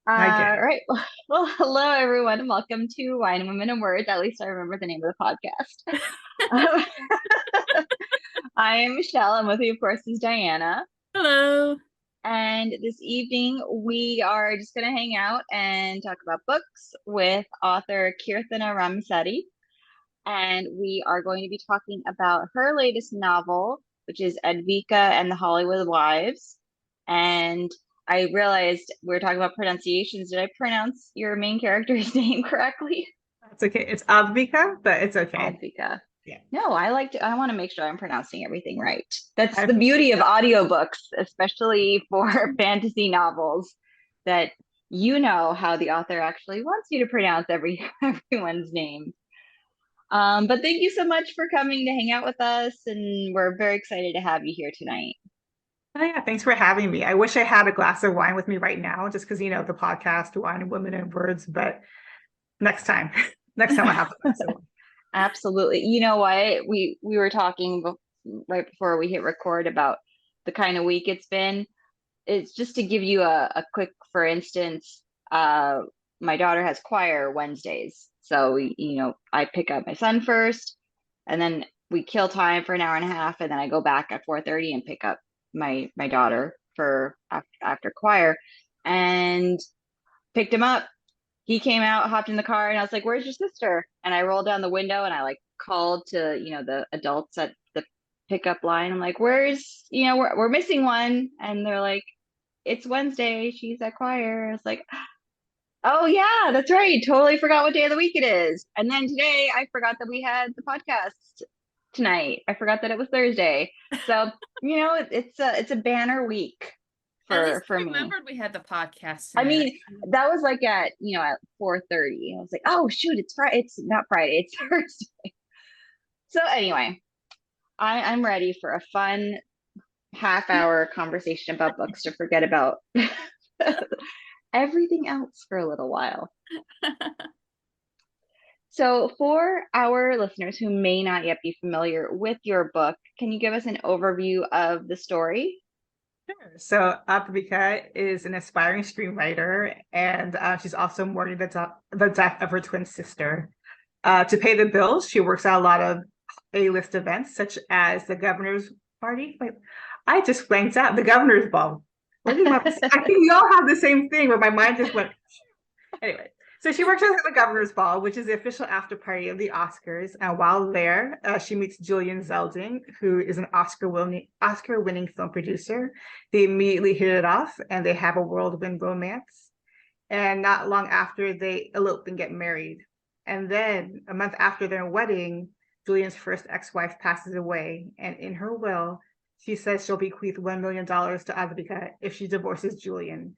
I get All it. right. Well, hello everyone, and welcome to Wine, Women, and Words. At least I remember the name of the podcast. Um, I am Michelle, and with me, of course, is Diana. Hello. And this evening, we are just going to hang out and talk about books with author Kirthana Ramisetti. And we are going to be talking about her latest novel, which is Advika and the Hollywood Wives. And I realized we were talking about pronunciations. Did I pronounce your main character's name correctly? It's okay. It's Advika, but it's okay. Advika. Yeah. No, I want to make sure I'm pronouncing everything right. That's I the beauty appreciate of audiobooks, especially for fantasy novels, that you know how the author actually wants you to pronounce everyone's name. But thank you so much for coming to hang out with us, and we're very excited to have you here tonight. Oh yeah, thanks for having me. I wish I had a glass of wine with me right now, just because the podcast, Wine, Women, and Words, but next time. Next time I have a glass of wine. Absolutely. You know what? We were talking right before we hit record about the kind of week it's been. It's just to give you a quick, for instance, my daughter has choir Wednesdays. So I pick up my son first, and then we kill time for an hour and a half, and then I go back at 4:30 and pick up my daughter for after choir, and picked him up. He came out, hopped in the car, and I was like, "Where's your sister?" And I rolled down the window and I like called to, the adults at the pickup line. I'm like, "Where's, we're missing one." And they're like, "It's Wednesday. She's at choir." I was like, "Oh yeah, that's right. Totally forgot what day of the week it is." And then today I forgot that we had the podcast tonight. I forgot that it was Thursday. So, it's a banner week At least for I me. remembered we had the podcast I tonight. mean, that was like at 4:30. I was like, "Oh shoot, it's Friday. It's not Friday, it's Thursday." So anyway, I'm ready for a fun half-hour conversation about books to forget about everything else for a little while. So, for our listeners who may not yet be familiar with your book, can you give us an overview of the story? Sure. So Advika is an aspiring screenwriter, and she's also mourning the death of her twin sister. To pay the bills, she works at a lot of A-list events, such as the governor's party. Wait, I just blanked out. The governor's ball. What did my? I think we all have the same thing, but my mind just went. Anyway, so she works at the governor's ball, which is the official after party of the Oscars. And while there, she meets Julian Zelding, who is an Oscar-winning film producer. They immediately hit it off, and they have a whirlwind romance. And not long after, they elope and get married. And then a month after their wedding, Julian's first ex-wife passes away, and in her will, she says she'll bequeath $1 million to Advika if she divorces Julian.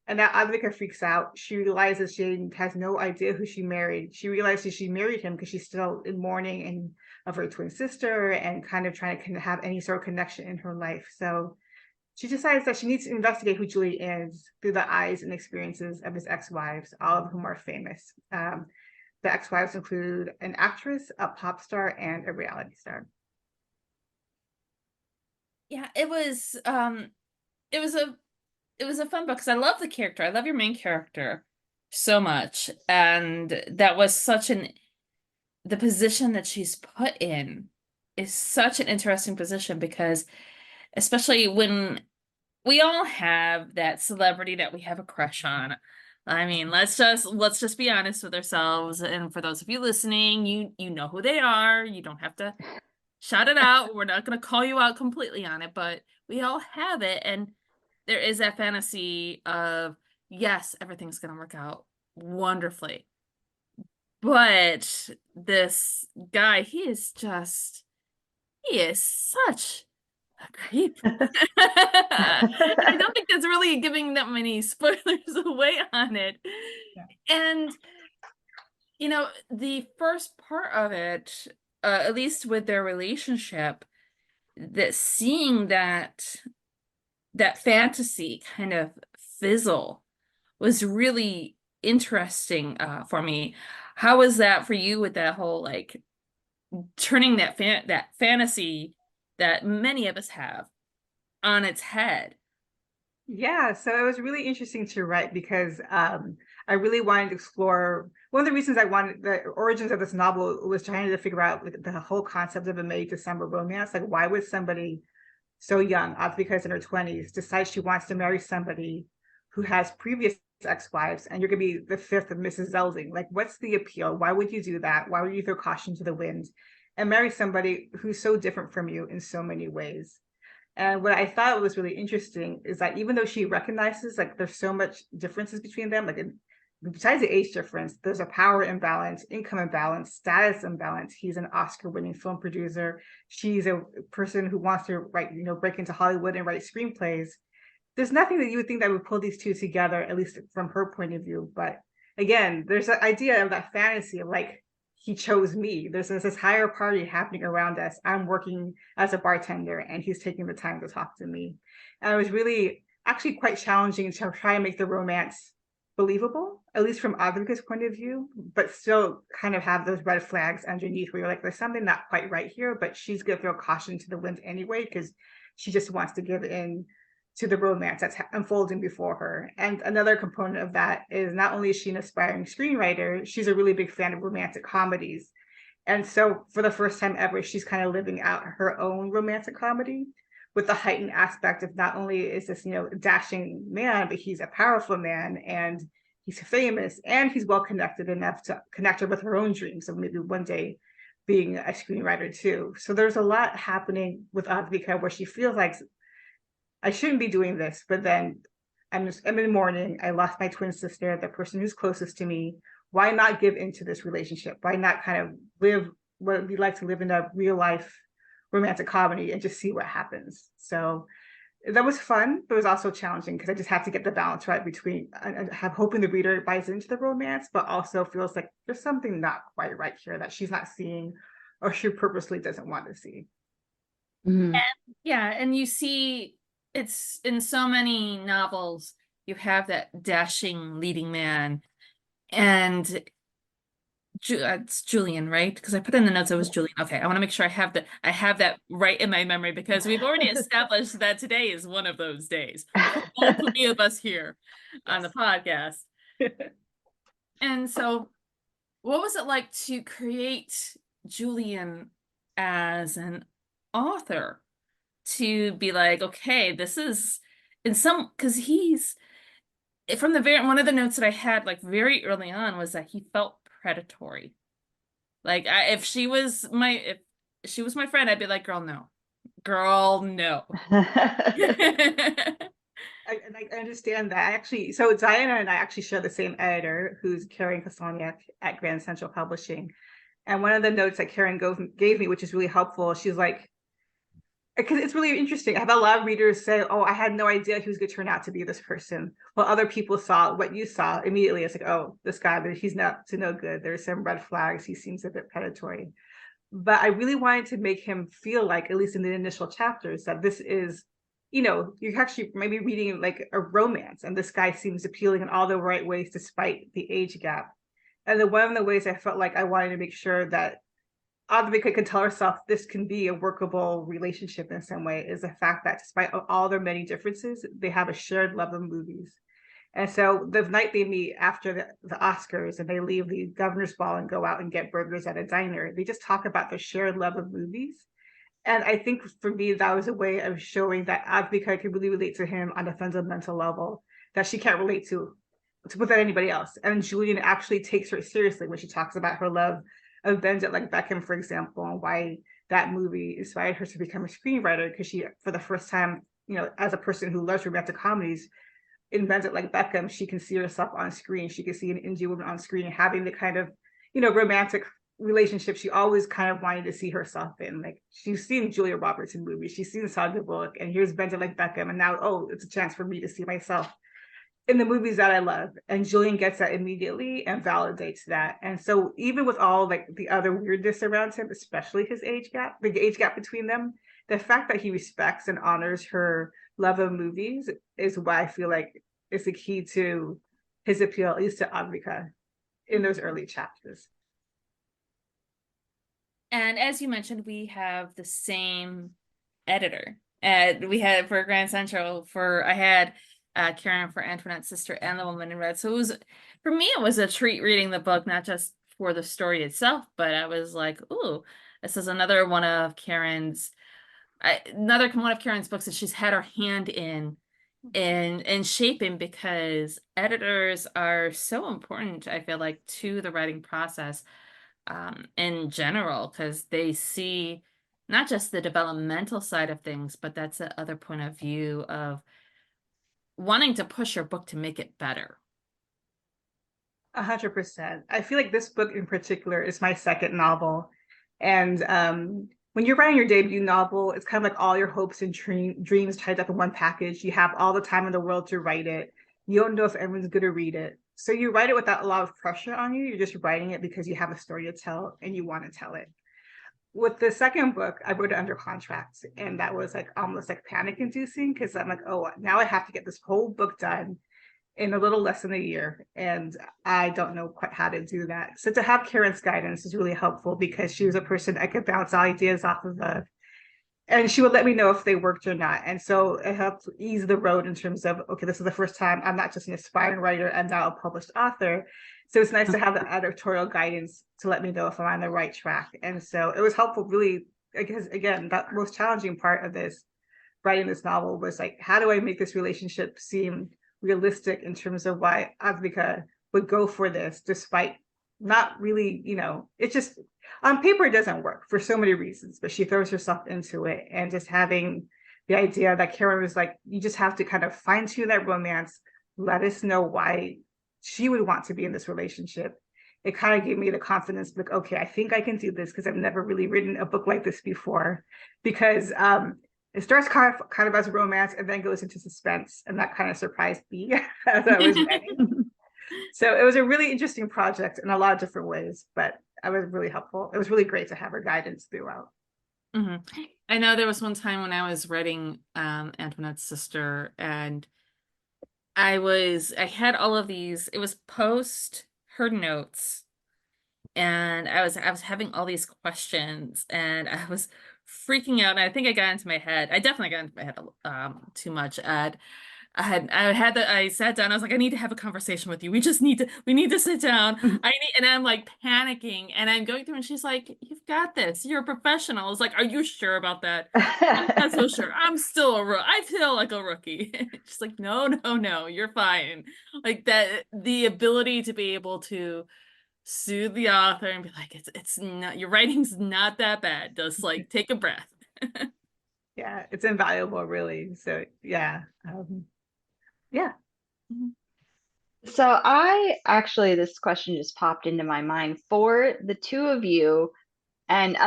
And now Advika freaks out. She realizes she has no idea who she married. She realizes she married him because she's still in mourning and of her twin sister and kind of trying to have any sort of connection in her life. So she decides that she needs to investigate who Julian is through the eyes and experiences of his ex-wives, all of whom are famous. The ex-wives include an actress, a pop star, and a reality star. Yeah, it was a fun book because I love the character. I love your main character so much. And that was such an the position that she's put in is such an interesting position because especially when we all have that celebrity that we have a crush on. I mean, let's just be honest with ourselves. And for those of you listening, you know who they are. You don't have to shout it out. We're not going to call you out completely on it, but we all have it. And there is that fantasy of, yes, everything's going to work out wonderfully. But this guy, he is such a creep. And I don't think that's really giving that many spoilers away on it. Yeah. And, the first part of it, at least with their relationship, that seeing that fantasy kind of fizzle was really interesting for me. How was that for you with that whole like turning that fantasy that many of us have on its head? Yeah, so it was really interesting to write because I really wanted to explore one of the reasons I wanted the origins of this novel was trying to figure out like, the whole concept of a May December romance. Like, why would somebody so young, Advika in her 20s, decide she wants to marry somebody who has previous ex-wives and you're going to be the fifth of Mrs. Zelding? Like, what's the appeal? Why would you do that? Why would you throw caution to the wind and marry somebody who's so different from you in so many ways? And what I thought was really interesting is that even though she recognizes like there's so much differences between them, like besides the age difference, there's a power imbalance, income imbalance, status imbalance. He's an Oscar-winning film producer. She's a person who wants to write, break into Hollywood and write screenplays. There's nothing that you would think that would pull these two together, at least from her point of view. But again, there's an idea of that fantasy of like, he chose me. There's this higher party happening around us. I'm working as a bartender and he's taking the time to talk to me. And it was really actually quite challenging to try and make the romance believable, at least from Advika's point of view, but still kind of have those red flags underneath where you're like, there's something not quite right here, but she's going to throw caution to the wind anyway, because she just wants to give in to the romance that's unfolding before her. And another component of that is not only is she an aspiring screenwriter, she's a really big fan of romantic comedies. And so for the first time ever, she's kind of living out her own romantic comedy with the heightened aspect of not only is this, dashing man, but he's a powerful man and he's famous and he's well connected enough to connect her with her own dreams of maybe one day being a screenwriter too. So there's a lot happening with Advika where she feels like I shouldn't be doing this, but then I'm in mourning. I lost my twin sister, the person who's closest to me. Why not give into this relationship? Why not kind of live what it'd be like to live in a real life romantic comedy and just see what happens? So that was fun, but it was also challenging because I just have to get the balance right between I have hoping the reader buys into the romance, but also feels like there's something not quite right here that she's not seeing or she purposely doesn't want to see. Mhm. Yeah, and you see it's in so many novels, you have that dashing leading man, and it's Julian, right? Because I put in the notes it was Julian. Okay, I want to make sure I have that right in my memory because we've already established that today is one of those days. All three of us here on the podcast. And so, what was it like to create Julian as an author? To be like, okay, this is in some because he's from the very one of the notes that I had like very early on was that he felt predatory. Like if she was my friend, I'd be like, girl, no. I understand that. Actually, so Diana and I actually share the same editor who's Karen Kostaniak at Grand Central Publishing. And one of the notes that Karen gave me, which is really helpful, she's like, because it's really interesting. I have a lot of readers say, "Oh, I had no idea he was going to turn out to be this person." Well, other people saw what you saw immediately. It's like, "Oh, this guy, but he's not to no good. There's some red flags. He seems a bit predatory." But I really wanted to make him feel like, at least in the initial chapters, that this is, you're actually maybe reading like a romance, and this guy seems appealing in all the right ways despite the age gap. And then one of the ways I felt like I wanted to make sure that Advika can tell herself this can be a workable relationship in some way is the fact that despite all their many differences, they have a shared love of movies. And so the night they meet after the Oscars and they leave the governor's ball and go out and get burgers at a diner, they just talk about their shared love of movies. And I think for me, that was a way of showing that Advika can really relate to him on a fundamental level that she can't relate to with anybody else. And Julian actually takes her seriously when she talks about her love of Bend It Like Beckham, for example, and why that movie inspired her to become a screenwriter, because she, for the first time, as a person who loves romantic comedies, in Bend It Like Beckham, she can see herself on screen. She can see an Indian woman on screen having the kind of, romantic relationship she always kind of wanted to see herself in. Like, she's seen Julia Roberts in movies, she's seen Sandra Bullock, and here's Bend It Like Beckham, and now, oh, it's a chance for me to see myself in the movies that I love. And Julian gets that immediately and validates that. And so even with all like the other weirdness around him, especially his age gap, the age gap between them, the fact that he respects and honors her love of movies is why I feel like is the key to his appeal, at least to Advika in those early chapters. And as you mentioned, we have the same editor. We had for Grand Central I had caring for Antoinette's sister and the woman in red. So it was, for me, it was a treat reading the book, not just for the story itself, but I was like, ooh, this is another one of Karen's books that she's had her hand in shaping, because editors are so important, I feel like, to the writing process in general, because they see not just the developmental side of things, but that's the other point of view of wanting to push your book to make it better. 100%. I feel like this book in particular is my second novel. And when you're writing your debut novel, it's kind of like all your hopes and dreams tied up in one package. You have all the time in the world to write it. You don't know if everyone's going to read it. So you write it without a lot of pressure on you. You're just writing it because you have a story to tell and you want to tell it. With the second book, I wrote it under contract. And that was like almost like panic inducing, because I'm like, oh, now I have to get this whole book done in a little less than a year. And I don't know quite how to do that. So to have Karen's guidance is really helpful, because she was a person I could bounce ideas off of, and she would let me know if they worked or not. And so it helped ease the road in terms of, okay, this is the first time I'm not just an aspiring writer, I'm now a published author. So it's nice to have the editorial guidance to let me know if I'm on the right track. And so it was helpful, really, because again, that most challenging part of this, writing this novel, was like, how do I make this relationship seem realistic in terms of why Advika would go for this, despite not really, it just, on paper, it doesn't work for so many reasons, but she throws herself into it. And just having the idea that Karen was like, you just have to kind of fine tune that romance, let us know why she would want to be in this relationship. It kind of gave me the confidence, like, okay, I think I can do this, because I've never really written a book like this before. Because it starts kind of as a romance and then goes into suspense, and that kind of surprised me as I was writing. So it was a really interesting project in a lot of different ways, but I was really helpful. It was really great to have her guidance throughout. Mm-hmm. I know there was one time when I was writing Antoinette's sister, and I had all of these, it was post her notes, and I was having all these questions, and I was freaking out, and I think I got into my head. I definitely got into my head too much. And I sat down, I was like, I need to have a conversation with you. We need to sit down. And I'm like panicking, and I'm going through, and she's like, you've got this. You're a professional. I was like, are you sure about that? I'm not so sure. I'm still I feel like a rookie. She's like, no, you're fine. Like that, the ability to be able to soothe the author and be like, it's not, your writing's not that bad. Just like take a breath. Yeah, it's invaluable, really. So yeah. Yeah. So this question just popped into my mind for the two of you, and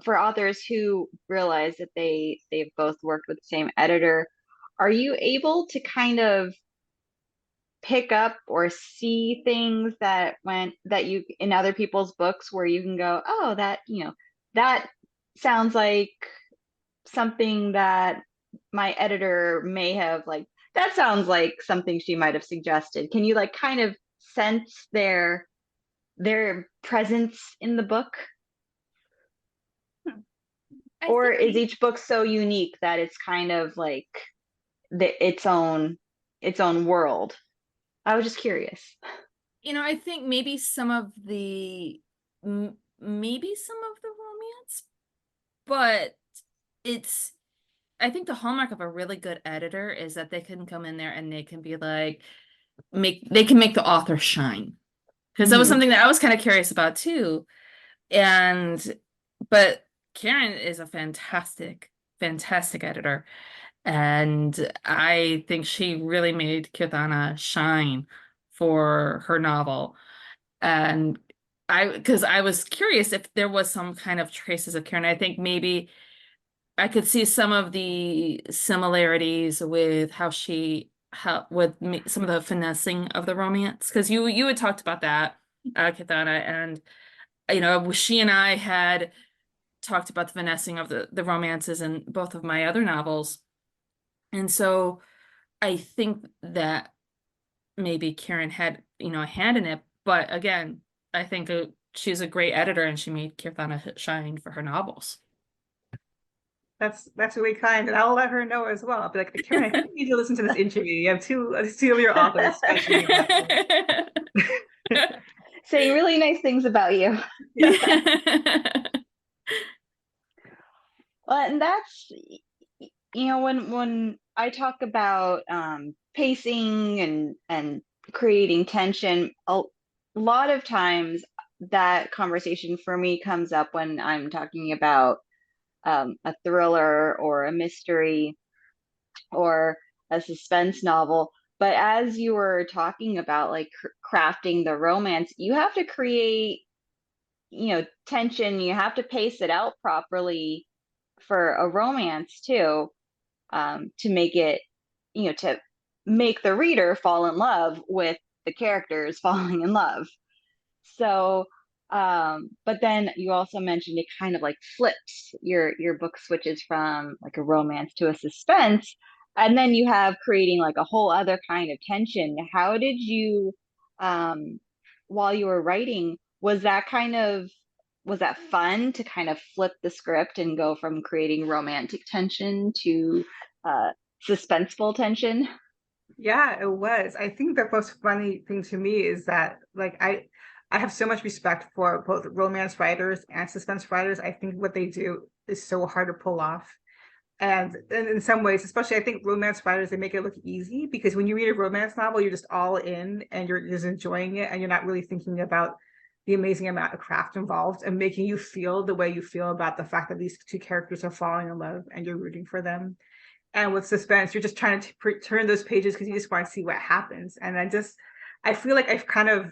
for authors who realize that they've both worked with the same editor. Are you able to kind of pick up or see things that you in other people's books, where you can go, oh, that sounds like something that my editor may have, like, that sounds like something she might have suggested. Can you like kind of sense their presence in the book? Or is each book so unique that it's kind of like its own world? I was just curious. I think maybe some of the romance, but I think the hallmark of a really good editor is that they can come in there and they can be like, they can make the author shine. Because that was something that I was kind of curious about too. But Karen is a fantastic editor. And I think she really made Kirthana shine for her novel. And because I was curious if there was some kind of traces of Karen. I think maybe I could see some of the similarities with some of the finessing of the romance. Because you had talked about that, Kirthana, and she and I had talked about the finessing of the romances in both of my other novels. And so I think that maybe Karen had, a hand in it. But again, I think she's a great editor, and she made Kirthana shine for her novels. That's really kind, and I'll let her know as well. I'll be like, Karen, I think you need to listen to this interview. You have two of your authors mentioning about you. Saying really nice things about you. Well, and that's, when I talk about pacing and creating tension, a lot of times that conversation for me comes up when I'm talking about a thriller or a mystery or a suspense novel. But as you were talking about like crafting the romance, you have to create, tension. You have to pace it out properly for a romance too, to make it, to make the reader fall in love with the characters falling in love. So, but then you also mentioned it kind of like flips, your book switches from like a romance to a suspense, and then you have creating like a whole other kind of tension. How did you, um, while you were writing, was that fun to kind of flip the script and go from creating romantic tension to suspenseful tension? Yeah, it was. I think the most funny thing to me is that like I have so much respect for both romance writers and suspense writers. I think what they do is so hard to pull off. And in some ways, especially I think romance writers, they make it look easy because when you read a romance novel, you're just all in and you're just enjoying it and you're not really thinking about the amazing amount of craft involved and making you feel the way you feel about the fact that these two characters are falling in love and you're rooting for them. And with suspense, you're just trying to turn those pages because you just want to see what happens. And I feel like I've kind of,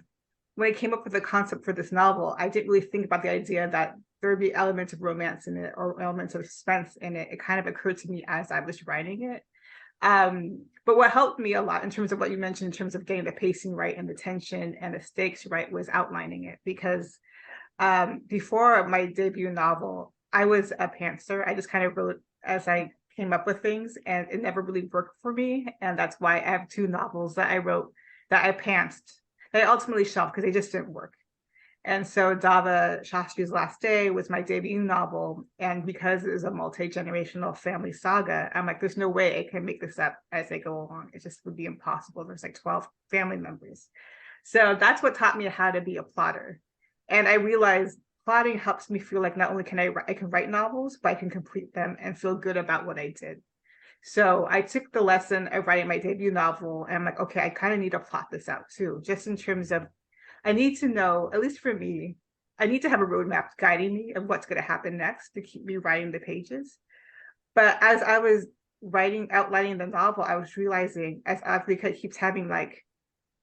when I came up with the concept for this novel, I didn't really think about the idea that there would be elements of romance in it or elements of suspense in it. It kind of occurred to me as I was writing it. But what helped me a lot in terms of what you mentioned, in terms of getting the pacing right and the tension and the stakes right, was outlining it. Because before my debut novel, I was a pantser. I just kind of wrote as I came up with things, and it never really worked for me. And that's why I have two novels that I wrote that I pantsed, that I ultimately shelved because they just didn't work. And so Dava Shastri's Last Day was my debut novel. And because it is a multi-generational family saga, I'm like, there's no way I can make this up as I go along. It just would be impossible. There's like 12 family members. So that's what taught me how to be a plotter. And I realized plotting helps me feel like not only can I can write novels, but I can complete them and feel good about what I did. So I took the lesson of writing my debut novel and I'm like, okay, I kind of need to plot this out too, just in terms of I need to know, at least for me, I need to have a roadmap guiding me of what's going to happen next to keep me writing the pages. But as I was outlining the novel, I was realizing as Advika keeps having like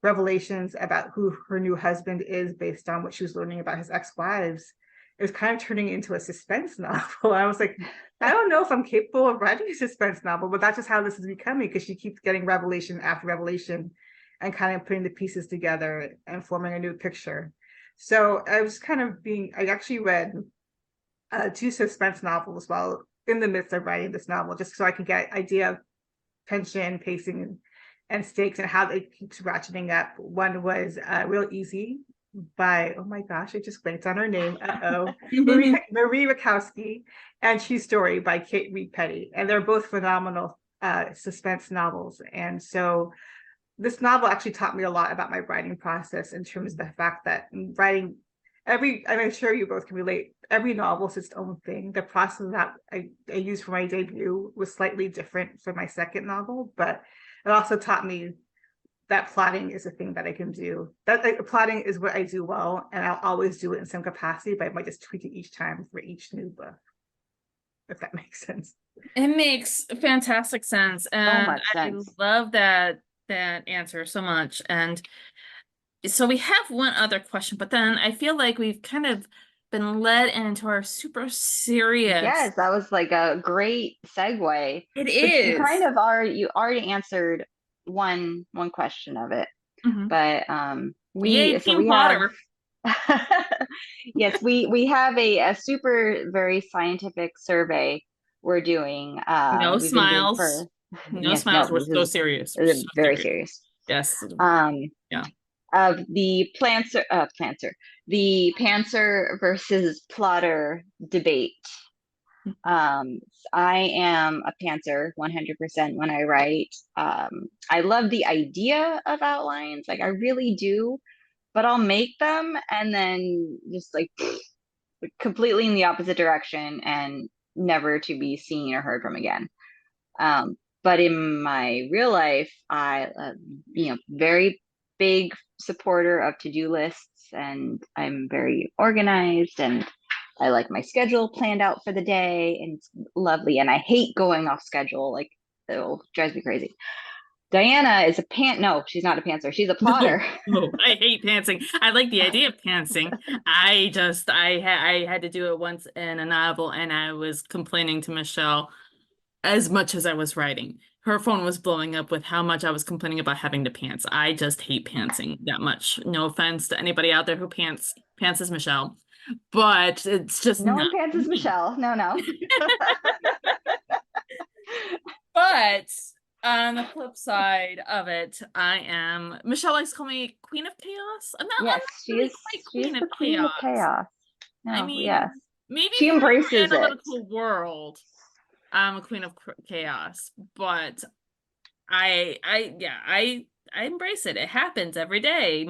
revelations about who her new husband is based on what she was learning about his ex-wives, it was kind of turning into a suspense novel. I was like, I don't know if I'm capable of writing a suspense novel, but that's just how this is becoming because she keeps getting revelation after revelation and kind of putting the pieces together and forming a new picture. So I actually read two suspense novels while in the midst of writing this novel, just so I could get idea of tension, pacing, and stakes and how it keeps ratcheting up. One was Real Easy by, oh my gosh, I just blanked on her name. Marie Rakowski, and True Story by Kate Reed Petty. And they're both phenomenal suspense novels. And so this novel actually taught me a lot about my writing process in terms of the fact that writing I'm sure you both can relate, every novel is its own thing. The process that I used for my debut was slightly different for my second novel, but it also taught me that plotting is a thing that I can do. That plotting is what I do well, and I'll always do it in some capacity, but I might just tweak it each time for each new book, if that makes sense. It makes fantastic sense, and much sense. I love that answer so much. And so we have one other question, but then I feel like we've kind of been led into our super serious. Yes, that was like a great segue. It is. You already answered one question of it, Mhm. but Yay, Team Potter. Yes, we have a super very scientific survey we're doing. No we've been doing smiles. for No yes, smiles. no, We're this so is serious. this is very serious. Yes. Yeah. Of the the Pantser versus Plotter debate. I am a pantser 100% when I write. I love the idea of outlines, like I really do, but I'll make them and then just like completely in the opposite direction and never to be seen or heard from again. But in my real life, very big supporter of to-do lists, and I'm very organized, and I like my schedule planned out for the day, and it's lovely. And I hate going off schedule, like it drives me crazy. Diana is no, she's not a pantser. She's a No, plotter. no, I hate pantsing. I like the idea of pantsing. I had to do it once in a novel, and I was complaining to Michelle as much as I was writing. Her phone was blowing up with how much I was complaining about having to pants. I just hate pantsing that much. No offense to anybody out there who pants as Michelle, but it's just No one not pantses me. Michelle. No, no. But on the flip side of it, Michelle likes to call me Queen of Chaos. I'm Yes, not really quite she is Queen of the queen of Chaos. chaos. I No, yes. mean, maybe She for our embraces it. analytical world, I'm a Queen of Chaos, but I embrace it. It happens every day.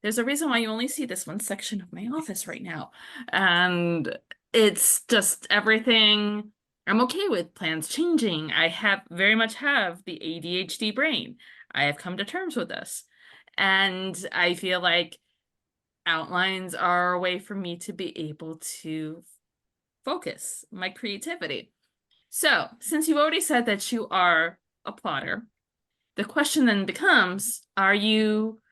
There's a reason why you only see this one section of my office right now. And it's just everything. I'm okay with plans changing. I very much have the ADHD brain. I have come to terms with this. And I feel like outlines are a way for me to be able to focus my creativity. So, since you've already said that you are a plotter, the question then becomes, are you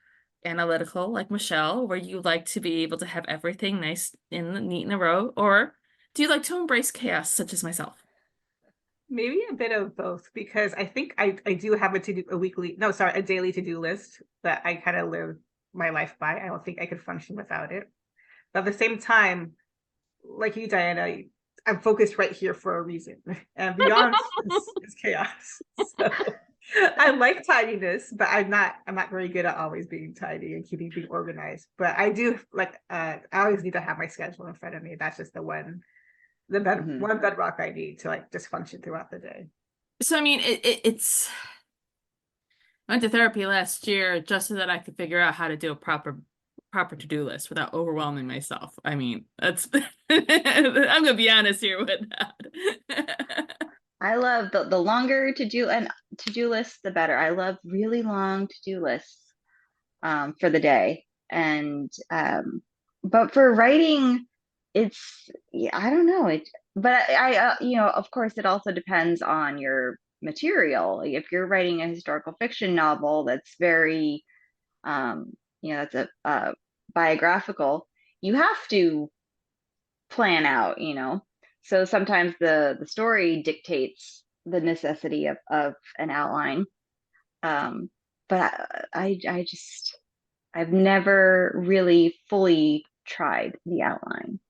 analytical like Michelle, where you like to be able to have everything nice neat in a row, or do you like to embrace chaos such as myself? Maybe a bit of both, because I think I do have a daily to-do list that I kind of live my life by. I don't think I could function without it. But at the same time, like you, Diana, I'm focused right here for a reason. And beyond is chaos. So I like tidiness, but I'm not very good at always being tidy and being organized. But I do like I always need to have my schedule in front of me. That's just Mhm. one bedrock I need to like just function throughout the day. So, I mean, it's I went to therapy last year just so that I could figure out how to do a proper to-do list without overwhelming myself. I mean, that's I'm gonna be honest here with that. I love the longer to-do lists, the better. I love really long to-do lists for the day. And but for writing, yeah, I don't know it. But of course, it also depends on your material. Like if you're writing a historical fiction novel that's very that's a biographical, you have to plan out, so sometimes the story dictates the necessity of an outline. But I've never really fully tried the outline.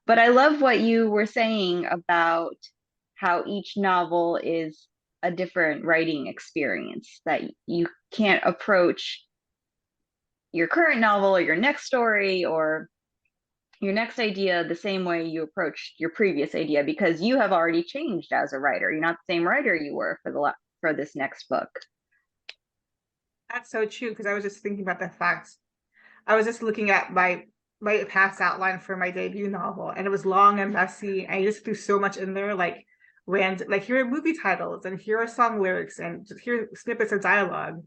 But I love what you were saying about how each novel is a different writing experience, that you can't approach your current novel or your next story or your next idea the same way you approached your previous idea, because you have already changed as a writer. You're not the same writer you were for this next book. That's so true, because I was just thinking about the fact I was just looking at my past outline for my debut novel, and it was long and messy. I just threw so much in there, like here are movie titles, and here are song lyrics, and here are snippets of dialogue.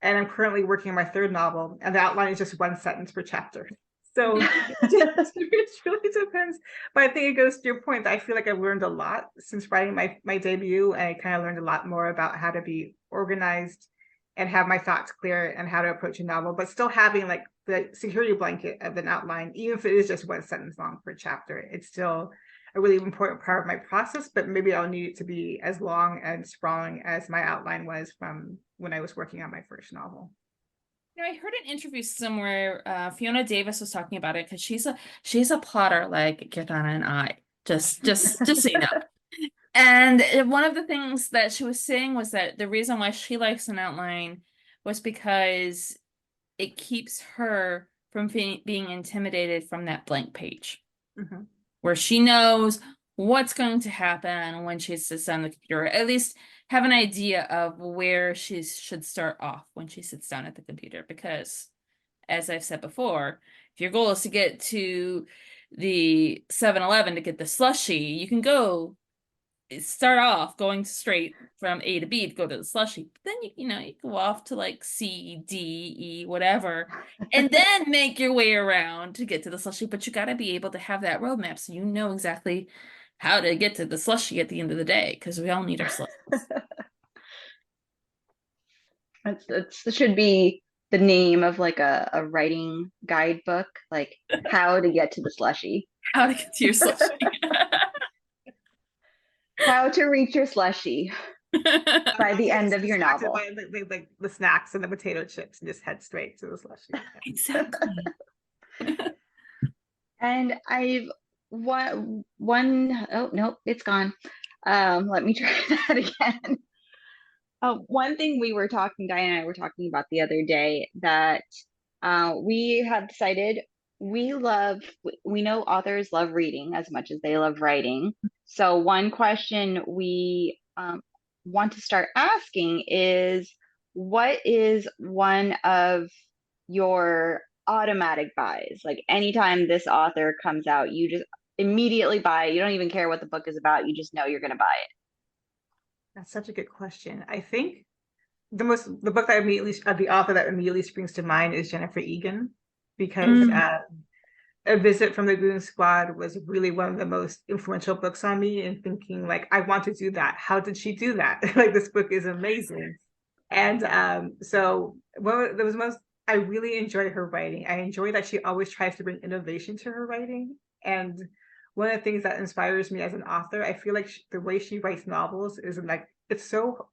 And I'm currently working on my third novel, and the outline is just one sentence per chapter. So it really depends. But I think it goes to your point that I feel like I've learned a lot since writing my debut, and I kind of learned a lot more about how to be organized and have my thoughts clear and how to approach a novel, but still having like the security blanket of an outline, even if it is just one sentence long per chapter. It's still a really important part of my process, but maybe I'll need it to be as long and sprawling as my outline was from when I was working on my first novel. I heard an interview somewhere. Fiona Davis was talking about it because she's a plotter like Kirthana and I. Just so you know. And one of the things that she was saying was that the reason why she likes an outline was because it keeps her from being intimidated from that blank page, Mm-hmm. where she knows what's going to happen when she sits down at the computer, at least have an idea of where she should start off when she sits down at the computer. Because, as I've said before, if your goal is to get to the 7-Eleven to get the slushie, you can start off going straight from A to B to go to the slushie. But then you go off to like C, D, E, whatever, and then make your way around to get to the slushie. But you got to be able to have that roadmap so you know exactly how to get to the slushie at the end of the day, because we all need our slushies. That should be the name of like a writing guidebook, like how to get to the slushie. How to get to your slushie. How to reach your slushie by the end of your novel. By, like the snacks and the potato chips, and just head straight to the slushie. Exactly. And oh nope, it's gone. Let me try that again. One thing Diane and I were talking about the other day, that we have decided we know authors love reading as much as they love writing. So one question we want to start asking is, what is one of your automatic buys? Like anytime this author comes out, you just immediately buy it. You don't even care what the book is about. You just know you're going to buy it. That's such a good question. I think the book that the author that immediately springs to mind is Jennifer Egan, because A Visit from the Goon Squad was really one of the most influential books on me, in thinking like, I want to do that. How did she do that? Like, this book is amazing. And so I really enjoy her writing. I enjoy that she always tries to bring innovation to her writing. And one of the things that inspires me as an author, I feel like the way she writes novels is like, it's so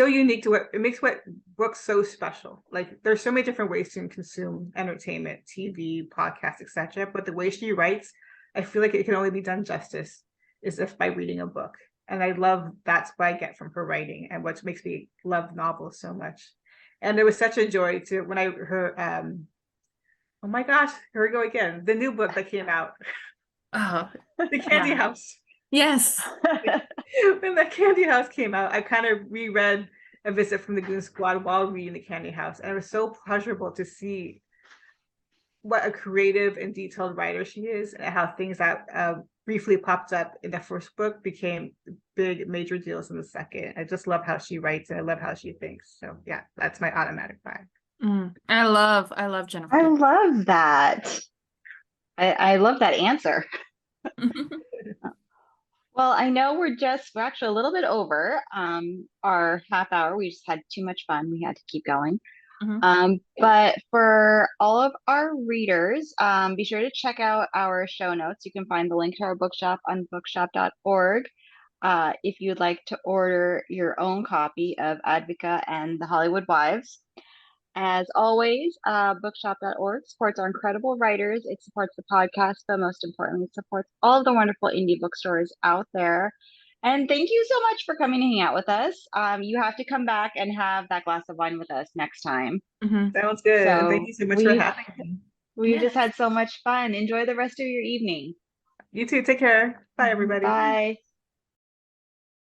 unique to it makes what books so special. Like, there's so many different ways to consume entertainment, TV, podcasts, etc. But the way she writes, I feel like it can only be done justice is if by reading a book. And that's what I get from her writing, and what makes me love novels so much. And it was such a joy to when I heard, oh my gosh, here we go again, the new book that came out. The Candy House. Yes. When the Candy House came out, I kind of reread A Visit from the Goon Squad while reading the Candy House. And it was so pleasurable to see what a creative and detailed writer she is, and how things that briefly popped up in the first book became big major deals in the second. I just love how she writes, and I love how she thinks. So yeah, that's my automatic buy. I love Jennifer. I love that. I love that answer. Well, I know we're actually a little bit over our half hour. We just had too much fun. We had to keep going. But for all of our readers, be sure to check out our show notes. You can find the link to our bookshop on bookshop.org. If you'd like to order your own copy of Advika and the Hollywood Wives. As always, bookshop.org supports our incredible writers. It supports the podcast, but most importantly, it supports all of the wonderful indie bookstores out there. And thank you so much for coming to hang out with us. You have to come back and have that glass of wine with us next time. Sounds good. So thank you so much for having me. We've just had so much fun. Enjoy the rest of your evening. You too. Take care. Bye, everybody. Bye.